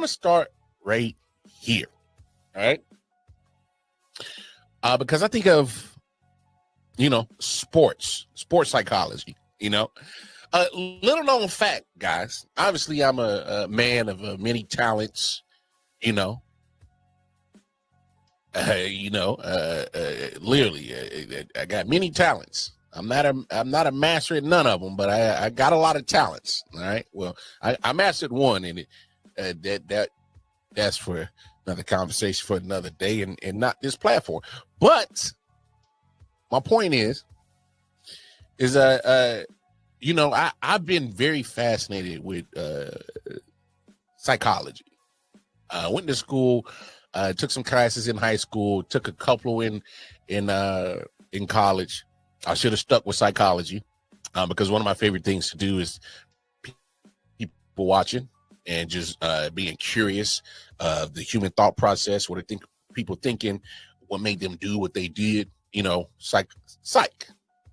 to start right here. All right. Because I think of, sports psychology, little known fact, guys. Obviously, I'm a man of many talents, literally, I got many talents. I'm not a master at none of them, but I got a lot of talents. All right. Well, I mastered one, and that's for another conversation for another day, and not this platform. But my point is I've been very fascinated with psychology. I went to school, took some classes in high school, took a couple in college. I should have stuck with psychology because one of my favorite things to do is people watching and just being curious of the human thought process, what people thinking, what made them do what they did, psych.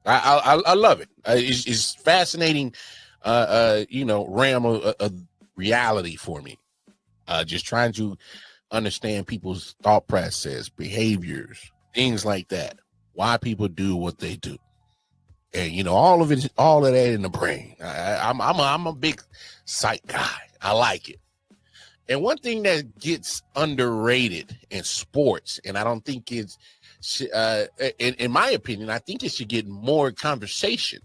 I love it. It's fascinating, realm of reality for me. Just trying to understand people's thought process, behaviors, things like that. Why people do what they do, and all of that in the brain. I'm a big psych guy. I like it. And one thing that gets underrated in sports, and I don't think it's, in my opinion, I think it should get more conversation,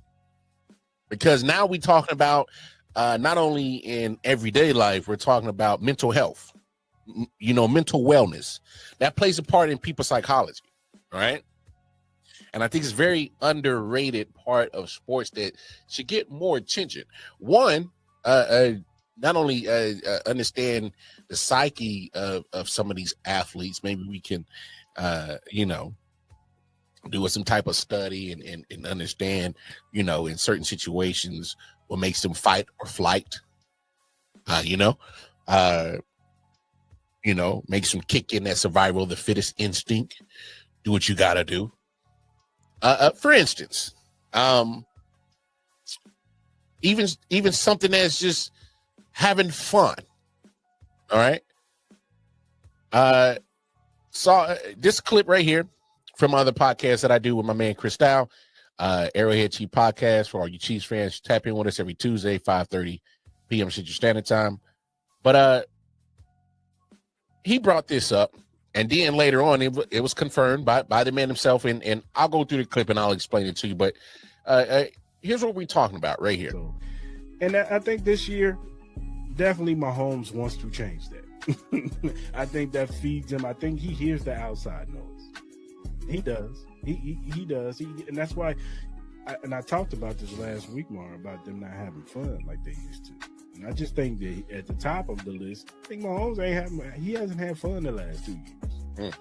because now we're talking about not only in everyday life, we're talking about mental health, mental wellness. That plays a part in people's psychology, right? And I think it's a very underrated part of sports that should get more attention. One, not only understand the psyche of some of these athletes, maybe we can, do some type of study and understand, in certain situations, what makes them fight or flight, makes them kick in that survival of the fittest instinct, do what you got to do. For instance, even something that's just having fun. All right. Saw this clip right here from other podcasts that I do with my man Cristal, Arrowhead Chief Podcast. For all you Chiefs fans, tap in with us every Tuesday, 5:30 p.m. Central Standard Time. But he brought this up, and then later on, it was confirmed by the man himself, and I'll go through the clip and I'll explain it to you. But here's what we're talking about right here. So, and I think this year, definitely Mahomes wants to change that. I think that feeds him. I think he hears the outside noise. He does. He does. And that's why. I talked about this last week, Mar, about them not having fun like they used to. And I just think that at the top of the list, I think Mahomes he hasn't had fun the last 2 years.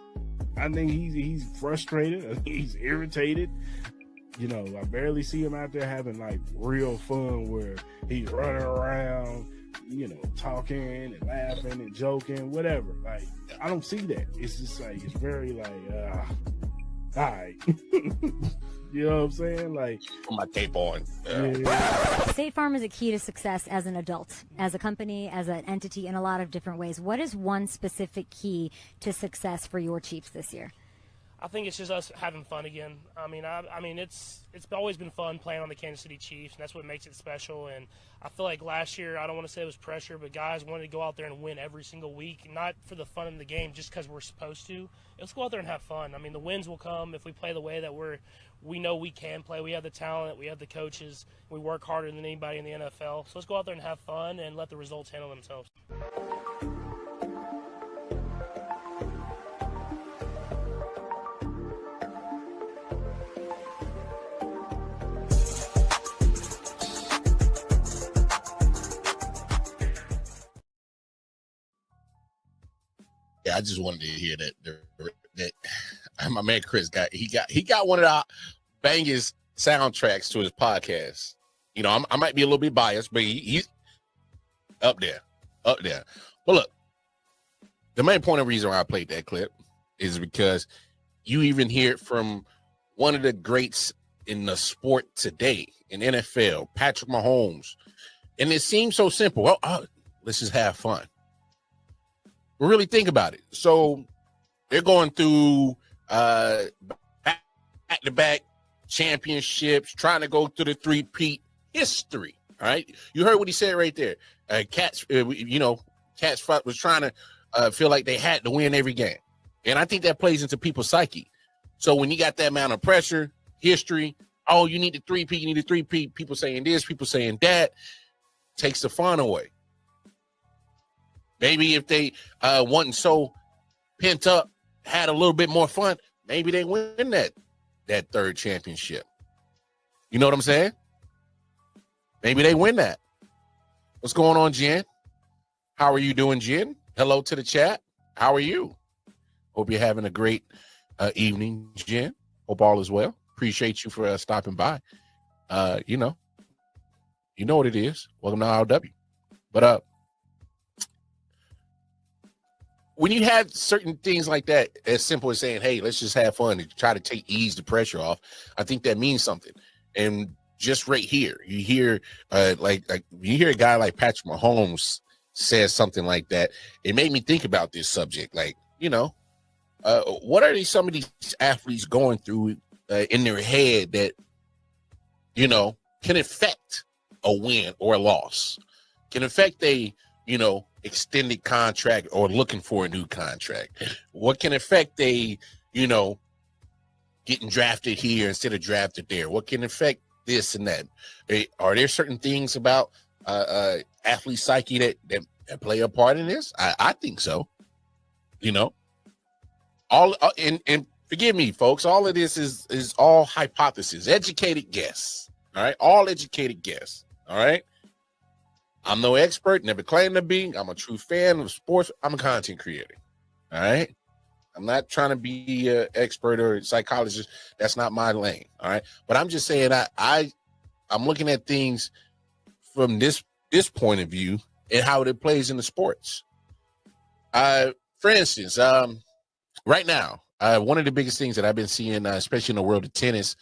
I think he's frustrated. He's irritated. I barely see him out there having like real fun where he's running around, talking and laughing and joking, whatever. Like, I don't see that. It's just like, it's very like, all right. You know what I'm saying? Like, put my tape on. Yeah. State Farm is a key to success as an adult, as a company, as an entity in a lot of different ways. What is one specific key to success for your Chiefs this year? I think it's just us having fun again. I mean, it's always been fun playing on the Kansas City Chiefs, and that's what makes it special. And I feel like last year, I don't want to say it was pressure, but guys wanted to go out there and win every single week, not for the fun of the game, just because we're supposed to. Let's go out there and have fun. I mean, the wins will come if we play the way that we know we can play. We have the talent, we have the coaches, we work harder than anybody in the NFL. So let's go out there and have fun and let the results handle themselves. Yeah, I just wanted to hear that my man Chris got one of the bangest soundtracks to his podcast. I might be a little bit biased, but he's up there. But look, the main point of reason why I played that clip is because you even hear it from one of the greats in the sport today in NFL, Patrick Mahomes, and it seems so simple. Well, let's just have fun. But really think about it. So they're going through back-to-back championships, trying to go through the three-peat history. All right, you heard what he said right there. Cats was trying to feel like they had to win every game, and I think that plays into people's psyche. So when you got that amount of pressure, history, oh, you need the three-peat, you need the three-peat. People saying this, people saying that, takes the fun away. Maybe if they wasn't so pent up, had a little bit more fun, maybe they win that third championship. You know what I'm saying? Maybe they win that. What's going on, Jen? How are you doing, Jen? Hello to the chat. How are you? Hope you're having a great evening, Jen. Hope all is well. Appreciate you for stopping by. You know what it is. Welcome to I.O.W. But when you have certain things like that, as simple as saying, hey, let's just have fun and try to ease the pressure off, I think that means something. And just right here, you hear like you hear a guy like Patrick Mahomes says something like that. It made me think about this subject. Like, what are some of these athletes going through in their head that, can affect a win or a loss, can affect a, extended contract or looking for a new contract? What can affect a, getting drafted here instead of drafted there? What can affect this and that? Are there certain things about athlete psyche that play a part in this? I think so. All and forgive me, folks. All of this is all hypothesis, educated guess. All right, all educated guess. All right. I'm no expert, never claimed to be. I'm a true fan of sports. I'm a content creator. All right. I'm not trying to be an expert or a psychologist. That's not my lane. All right. But I'm just saying I'm looking at things from this point of view and how it plays in the sports. For instance, right now, one of the biggest things that I've been seeing, especially in the world of tennis,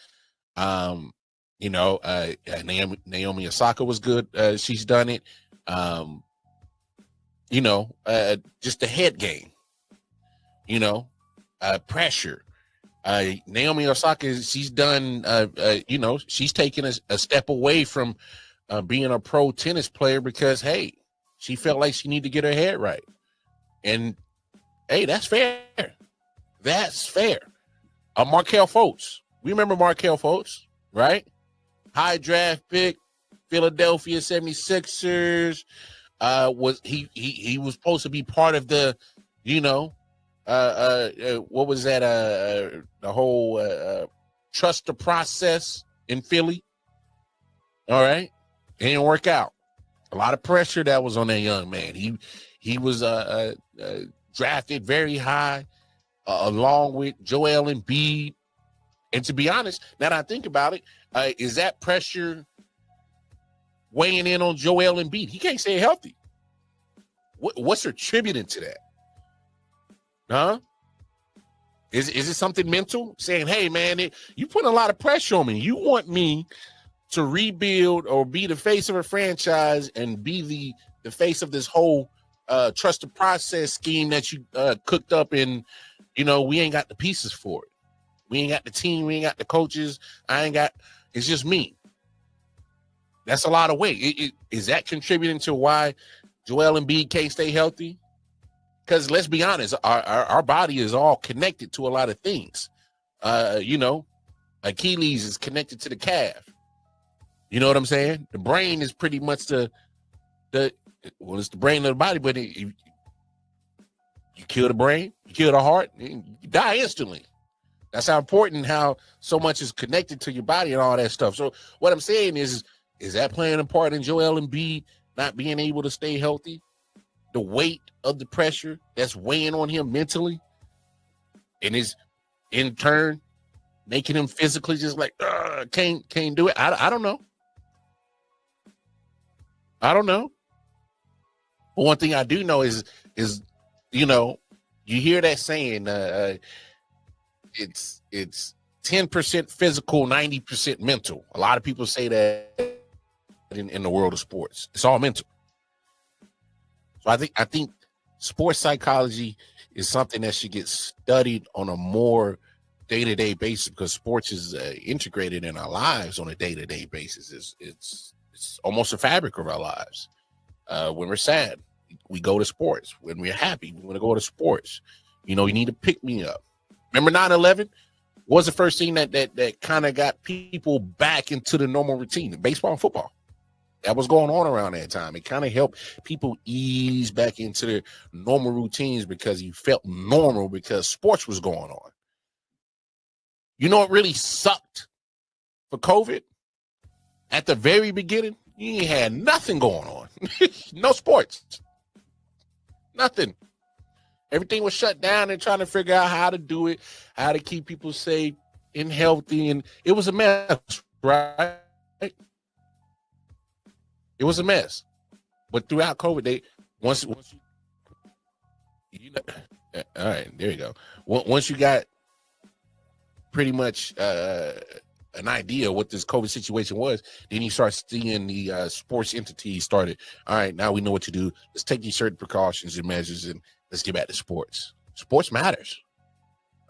Naomi Osaka was good. She's done it. Just the head game, pressure. Naomi Osaka, she's done, she's taken a step away from being a pro tennis player because, hey, she felt like she needed to get her head right. And, hey, that's fair. That's fair. Markelle Fultz. We remember Markelle Fultz, right? High draft pick, Philadelphia 76ers. He was supposed to be part of the, what was that? The whole trust the process in Philly. All right. It didn't work out. A lot of pressure that was on that young man. He was drafted very high, along with Joel Embiid. And to be honest, now that I think about it, is that pressure weighing in on Joel Embiid? He can't stay healthy. What's attributing to that? Huh? Is it something mental? Saying, hey, man, you put a lot of pressure on me. You want me to rebuild or be the face of a franchise and be the face of this whole trusted process scheme that you cooked up, and, we ain't got the pieces for it. We ain't got the team. We ain't got the coaches. It's just me. That's a lot of weight. Is that contributing to why Joel Embiid can't stay healthy? Because let's be honest, our body is all connected to a lot of things. Achilles is connected to the calf. You know what I'm saying? The brain is pretty much it's the brain of the body, but you kill the brain, you kill the heart, you die instantly. That's how important, how so much is connected to your body and all that stuff. So what I'm saying is that playing a part in Joel Embiid not being able to stay healthy? The weight of the pressure that's weighing on him mentally, and is in turn making him physically just like can't do it. I don't know. But one thing I do know is you hear that saying, it's 10% physical, 90% mental. A lot of people say that in the world of sports. It's all mental. So I think sports psychology is something that should get studied on a more day-to-day basis, because sports is integrated in our lives on a day-to-day basis. It's almost a fabric of our lives. When we're sad, we go to sports. When we're happy, we want to go to sports. You know, you need to pick me up. Remember 9/11 was the first thing that kind of got people back into the normal routine. Baseball and football. That was going on around that time. It kind of helped people ease back into their normal routines because you felt normal because sports was going on. You know what really sucked for COVID? At the very beginning, you ain't had nothing going on. No sports. Nothing. Everything was shut down and trying to figure out how to do it, how to keep people safe and healthy. And it was a mess, right? It was a mess. But throughout COVID, once you know, all right, there you go. Once you got pretty much an idea what this COVID situation was, then you start seeing the sports entities started. All right, now we know what to do. Let's take these certain precautions and measures and let's get back to sports. Sports matters.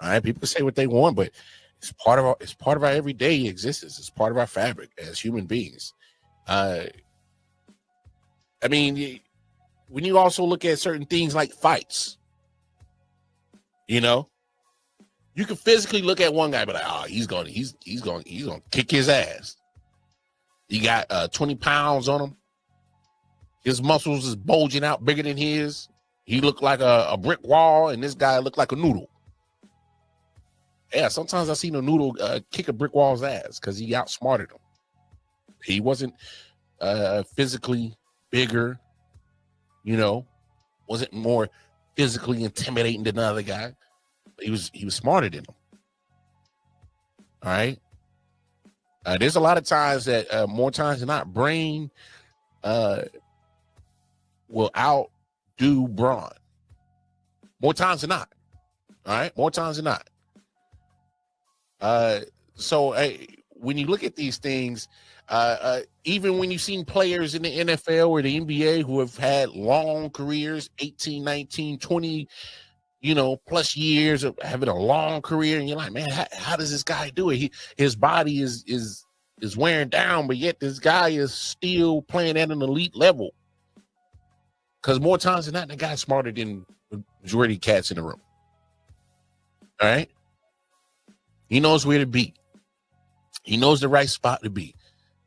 All right, people can say what they want, but it's part of our everyday existence. It's part of our fabric as human beings. I mean, when you also look at certain things like fights, you know, you can physically look at one guy, but like, oh, he's going to kick his ass. He got 20 pounds on him. His muscles is bulging out bigger than his. He looked like a brick wall, and this guy looked like a noodle. Yeah, sometimes I seen a noodle kick a brick wall's ass because he outsmarted him. He wasn't physically bigger, you know, wasn't more physically intimidating than another guy. He was smarter than him. All right. There's a lot of times that more times than not, brain will outdo brawn. More times than not. All right. More times than not. So when you look at these things, even when you've seen players in the NFL or the NBA who have had long careers, 18, 19, 20, you know, plus years of having a long career, and you're like, man, how does this guy do it? His body is wearing down, but yet this guy is still playing at an elite level. Because more times than not, the guy's smarter than the majority of cats in the room. All right? He knows where to be. He knows the right spot to be.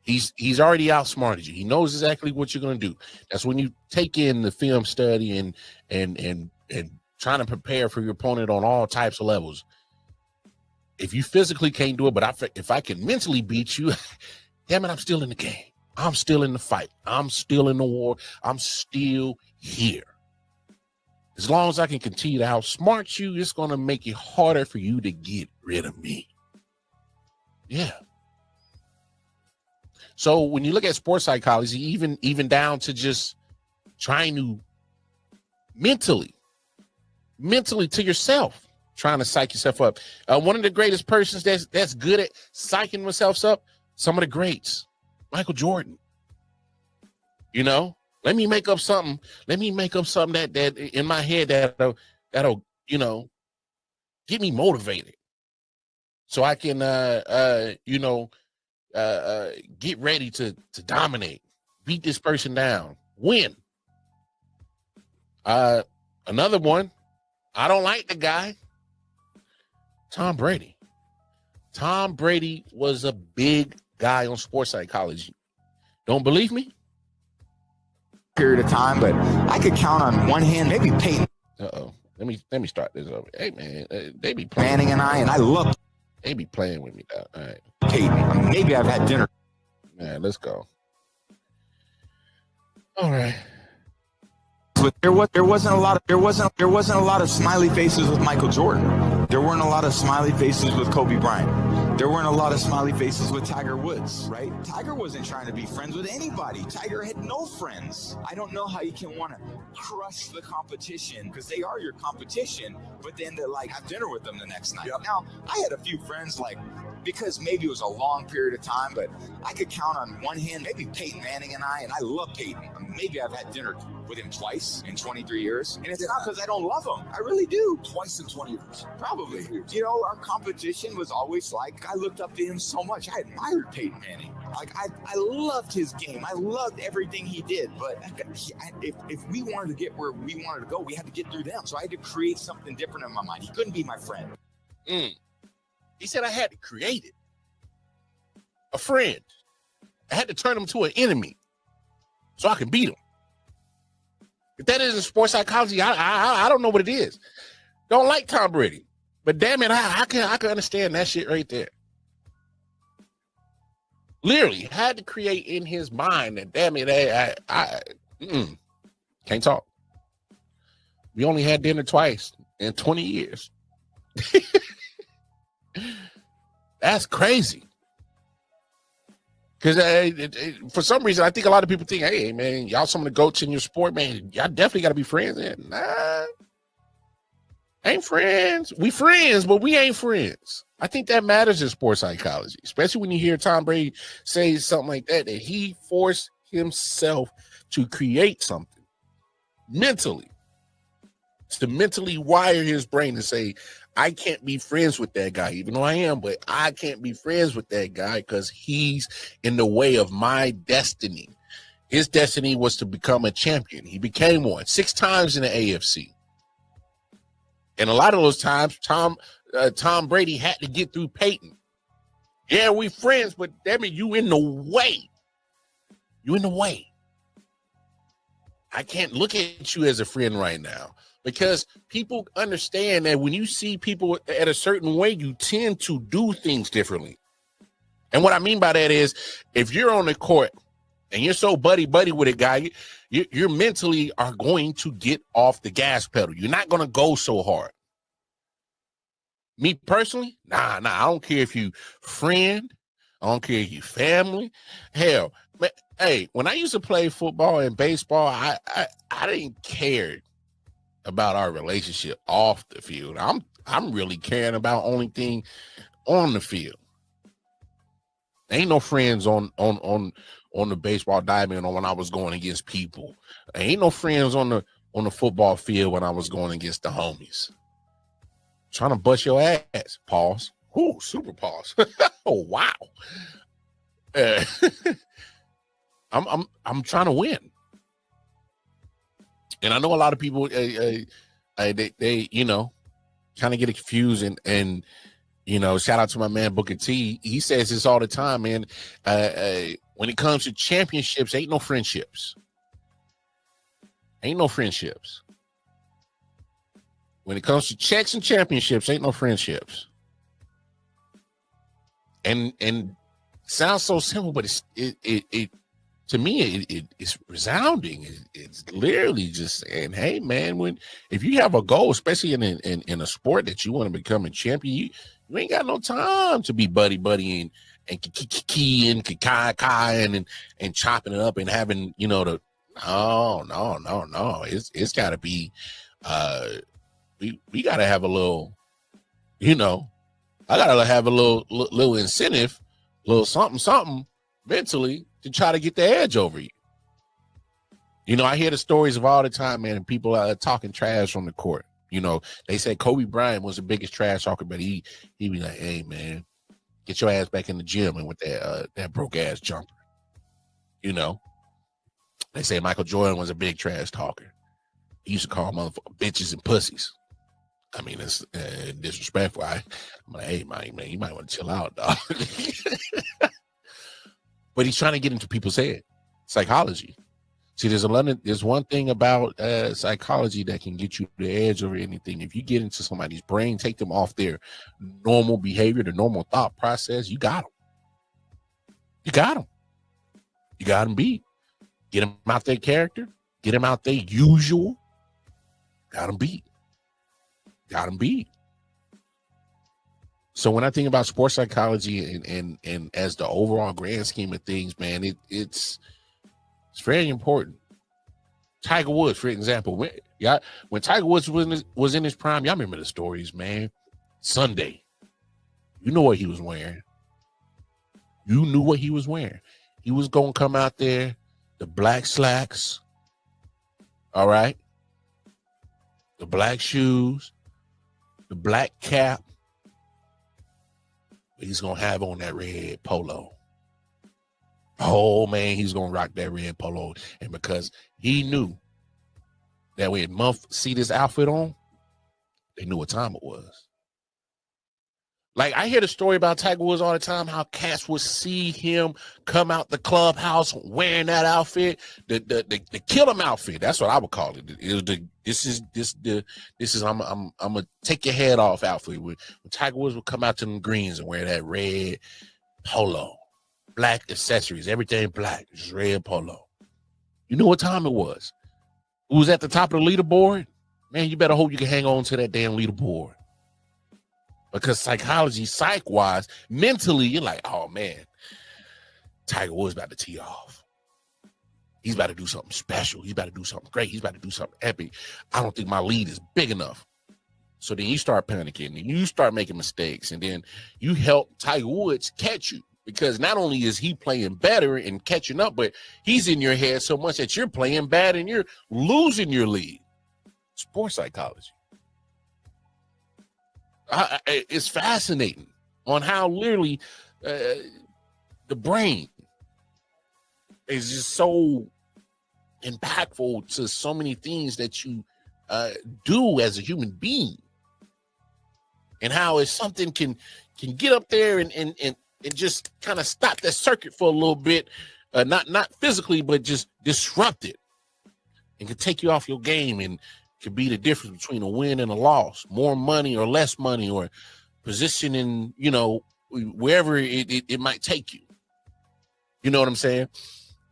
He's already outsmarted you. He knows exactly what you're going to do. That's when you take in the film study and trying to prepare for your opponent on all types of levels. If you physically can't do it, but if I can mentally beat you, damn it, I'm still in the game. I'm still in the fight. I'm still in the war. I'm still here. As long as I can continue to outsmart you, it's going to make it harder for you to get rid of me. Yeah. So when you look at sports psychology, even down to just trying to mentally to yourself, trying to psych yourself up. One of the greatest persons that's good at psyching themselves up, some of the greats, Michael Jordan. You know, let me make up something that in my head that'll you know, get me motivated, so I can get ready to dominate, beat this person down, win. Another one, I don't like the guy, Tom Brady. Tom Brady was a big guy on sports psychology. Don't believe me? Period of time, but I could count on one hand, maybe Peyton. Uh-oh. Let me start this over. Hey man, they be playing. Manning and I love. They be playing with me now. All right. Peyton. Maybe I've had dinner. Man, let's go. All right. But there wasn't a lot of smiley faces with Michael Jordan. There weren't a lot of smiley faces with Kobe Bryant. There weren't a lot of smiley faces with Tiger Woods, right? Tiger wasn't trying to be friends with anybody. Tiger had no friends. I don't know how you can want to crush the competition, because they are your competition, but then to like have dinner with them the next night. Yep. Now, I had a few friends like because maybe it was a long period of time, but I could count on one hand, maybe Peyton Manning and I love Peyton. Maybe I've had dinner with him twice in 23 years. And it's not because I don't love him. I really do. Twice in 20 years. Probably. You know, our competition was always like, I looked up to him so much. I admired Peyton Manning. Like, I loved his game. I loved everything he did. But if we wanted to get where we wanted to go, we had to get through them. So I had to create something different in my mind. He couldn't be my friend. He said I had to create it. A friend. I had to turn him to an enemy so I can beat him. If that isn't sports psychology, I don't know what it is. Don't like Tom Brady, but damn it, I can understand that shit right there. Literally had to create in his mind that damn it, I can't talk. We only had dinner twice in 20 years. That's crazy. Because for some reason, I think a lot of people think, hey, man, y'all some of the GOATs in your sport, man, y'all definitely got to be friends. And nah, ain't friends. We friends, but we ain't friends. I think that matters in sports psychology, especially when you hear Tom Brady say something like that he forced himself to create something mentally, to mentally wire his brain and say, I can't be friends with that guy, even though I am, but I can't be friends with that guy because he's in the way of my destiny. His destiny was to become a champion. He became one 6 times in the AFC. And a lot of those times, Tom Brady had to get through Peyton. Yeah, we friends, but damn it, you in the way. You in the way. I can't look at you as a friend right now. Because people understand that when you see people at a certain way, you tend to do things differently. And what I mean by that is, if you're on the court and you're so buddy-buddy with a guy, you're mentally are going to get off the gas pedal. You're not going to go so hard. Me personally, nah, I don't care if you friend. I don't care if you family. Hell, man, hey, when I used to play football and baseball, I didn't care about our relationship off the field. I'm really caring about only thing on the field. Ain't no friends on the baseball diamond or when I was going against people. Ain't no friends on the football field when I was going against the homies. Trying to bust your ass. Pause. Ooh, super pause. Oh wow. I'm trying to win. And I know a lot of people, they you know, kind of get confused and you know, shout out to my man Booker T. He says this all the time, man. When it comes to championships, ain't no friendships. Ain't no friendships. When it comes to checks and championships, ain't no friendships. And sounds so simple, but it to me, it's resounding. It's literally just saying, "Hey, man, if you have a goal, especially in a sport that you want to become a champion, you ain't got no time to be buddy and kiki and and chopping it up and having no. It's got to be. We got to have a little, I got to have a little incentive, little something mentally." To try to get the edge over you. I hear the stories of all the time, man, and people are talking trash on the court. They say Kobe Bryant was the biggest trash talker, but he be like, hey, man, get your ass back in the gym and with that broke ass jumper. They say Michael Jordan was a big trash talker. He used to call motherfuckers bitches and pussies. I mean, it's disrespectful. I'm like, hey, man, you might want to chill out, dog. But he's trying to get into people's head, psychology. See, there's one thing about psychology that can get you the edge over anything. If you get into somebody's brain, take them off their normal behavior, the normal thought process, you got them. You got them. You got them beat. Get them out their character. Get them out their usual. Got them beat. Got them beat. So when I think about sports psychology and as the overall grand scheme of things, man, it's very important. Tiger Woods, for example, when Tiger Woods was in his prime, y'all remember the stories, man. Sunday, you know what he was wearing? You knew what he was wearing. He was going to come out there, the black slacks, all right, the black shoes, the black cap. He's going to have on that red polo. Oh, man, he's going to rock that red polo. And because he knew that when Month see this outfit on, they knew what time it was. Like, I hear the story about Tiger Woods all the time, how cats would see him come out the clubhouse wearing that outfit, the kill him outfit. That's what I would call it. It was this is I'm gonna take your head off outfit. When Tiger Woods would come out to them greens and wear that red polo, black accessories, everything black, just red polo. You know what time it was? Who was at the top of the leaderboard? Man, you better hope you can hang on to that damn leaderboard. Because psychology, psych-wise, mentally, you're like, oh, man, Tiger Woods about to tee off. He's about to do something special. He's about to do something great. He's about to do something epic. I don't think my lead is big enough. So then you start panicking, and you start making mistakes, and then you help Tiger Woods catch you. Because not only is he playing better and catching up, but he's in your head so much that you're playing bad and you're losing your lead. Sports psychology. It's fascinating on how literally the brain is just so impactful to so many things that you do as a human being, and how if something can get up there and just kind of stop that circuit for a little bit, not physically, but just disrupt it, and can take you off your game and could be the difference between a win and a loss, more money or less money, or position in, wherever it might take you. You know what I'm saying?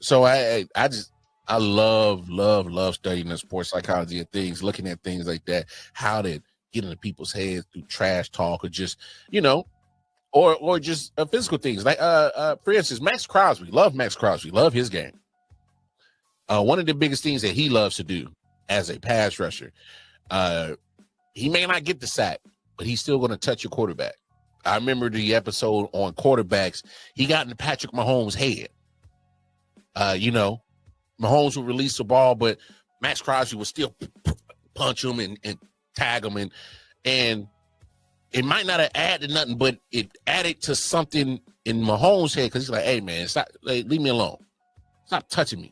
So I love studying the sports psychology of things, looking at things like that, how to get into people's heads through trash talk, or just, or just physical things. Like, for instance, Max Crosby, love his game. One of the biggest things that he loves to do as a pass rusher, he may not get the sack, but he's still going to touch your quarterback. I remember the episode on quarterbacks. He got into Patrick Mahomes' head. Mahomes would release the ball, but Max Crosby would still punch him and tag him, and it might not have added nothing, but it added to something in Mahomes' head, because he's like, "Hey man, stop, leave me alone, stop touching me."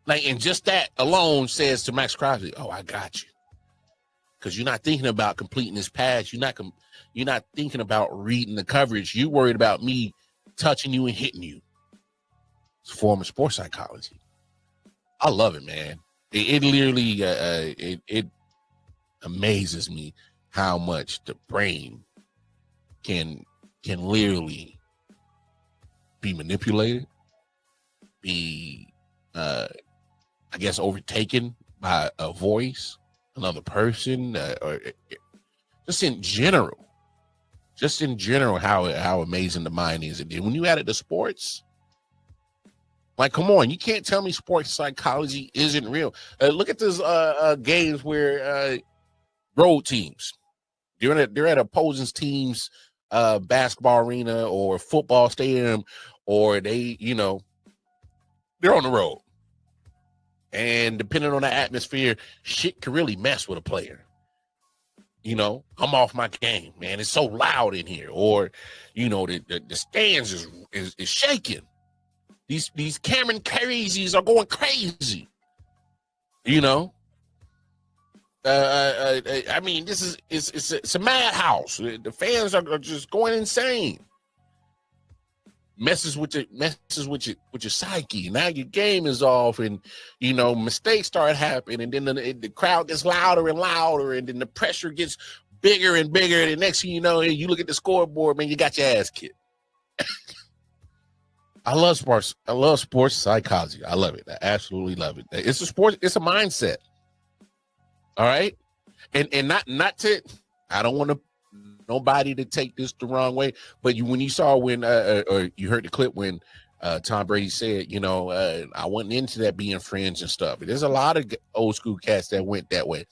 And just that alone says to Max Crosby, "Oh, I got you," because you're not thinking about completing this pass. You're not thinking about reading the coverage. You're worried about me touching you and hitting you. It's a form of sports psychology. I love it, man. It literally it amazes me how much the brain can literally be manipulated, be overtaken by a voice, another person, or just in general how amazing the mind is. And when you add it to sports, like, come on, you can't tell me sports psychology isn't real. Look at those games where road teams, they're at opposing teams' basketball arena or football stadium, or they're on the road. And depending on the atmosphere, shit can really mess with a player. I'm off my game, man. It's so loud in here. Or, the stands is shaking. These Cameron crazies are going crazy. I mean, it's a madhouse. The fans are just going insane. Messes with your psyche. Now your game is off, and mistakes start happening, and then the crowd gets louder and louder, and then the pressure gets bigger and bigger. And the next thing you know, you look at the scoreboard, man, you got your ass kicked. I love sports. I love sports psychology. I love it. I absolutely love it. It's a sport. It's a mindset. All right, and not to. I don't want nobody to take this the wrong way, but when you saw or you heard the clip when Tom Brady said, I wasn't into that being friends and stuff. But there's a lot of old school cats that went that way,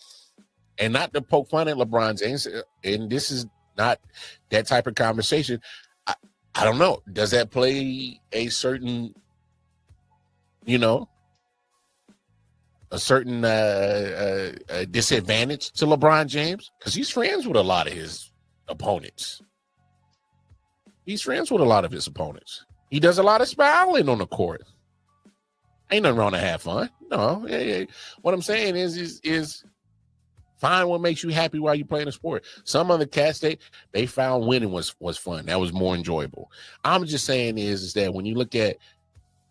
and not to poke fun at LeBron James. And this is not that type of conversation. I don't know. Does that play a certain, a certain disadvantage to LeBron James? Because he's friends with a lot of his opponents. He does a lot of smiling on the court. Ain't nothing wrong to have fun. No. What I'm saying is find what makes you happy while you're playing a sport. Some other cats, they found winning was fun. That was more enjoyable. I'm just saying is that when you look at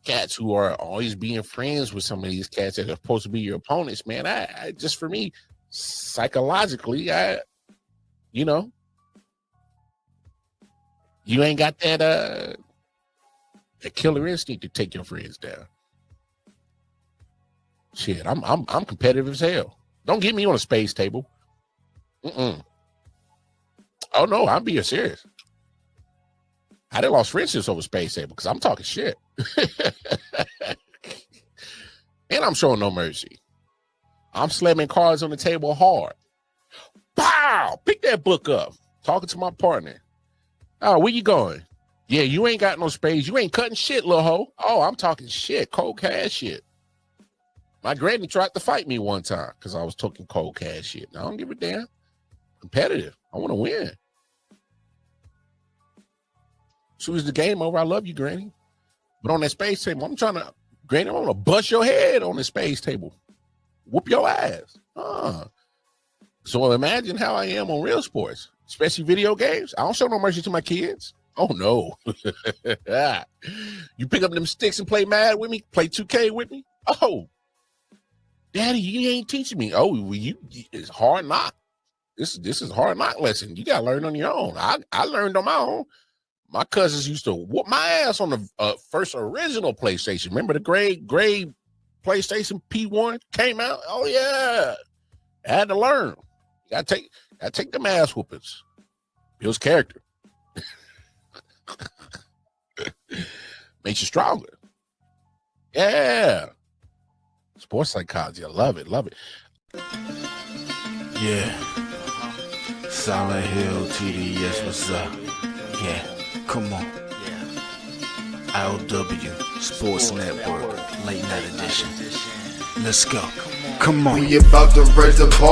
cats who are always being friends with some of these cats that are supposed to be your opponents, man, I just, for me, psychologically, you ain't got that killer instinct to take your friends down. Shit, I'm competitive as hell. Don't get me on a space table. Oh no, I'm being serious. I done lost friendships over space table because I'm talking shit. And I'm showing no mercy. I'm slamming cards on the table hard. Pow! Pick that book up. Talking to my partner. Oh, where you going? Yeah, you ain't got no space. You ain't cutting shit, little hoe. Oh, I'm talking shit. Cold cash shit. My granny tried to fight me one time because I was talking cold cash shit. I don't give a damn. Competitive. I want to win. As soon as the game over, I love you, granny. But on that space table, granny, I'm going to bust your head on the space table. Whoop your ass. So imagine how I am on real sports, especially video games. I don't show no mercy to my kids. Oh, no. You pick up them sticks and play Mad with me? Play 2K with me? Oh. Daddy, you ain't teaching me. Oh, it's hard knock. This is hard knock lesson. You gotta learn on your own. I learned on my own. My cousins used to whoop my ass on the first original PlayStation. Remember the gray PlayStation P1 came out? Oh yeah, I had to learn. You gotta take them ass whoopings. Builds character. Makes you stronger. Yeah. Sports psychology. I love it. Yeah. Silent Hill TDS, what's up? Yeah, come on. I.O.W. Sports Network, late night edition. Let's go. Come on. We about to raise the bar.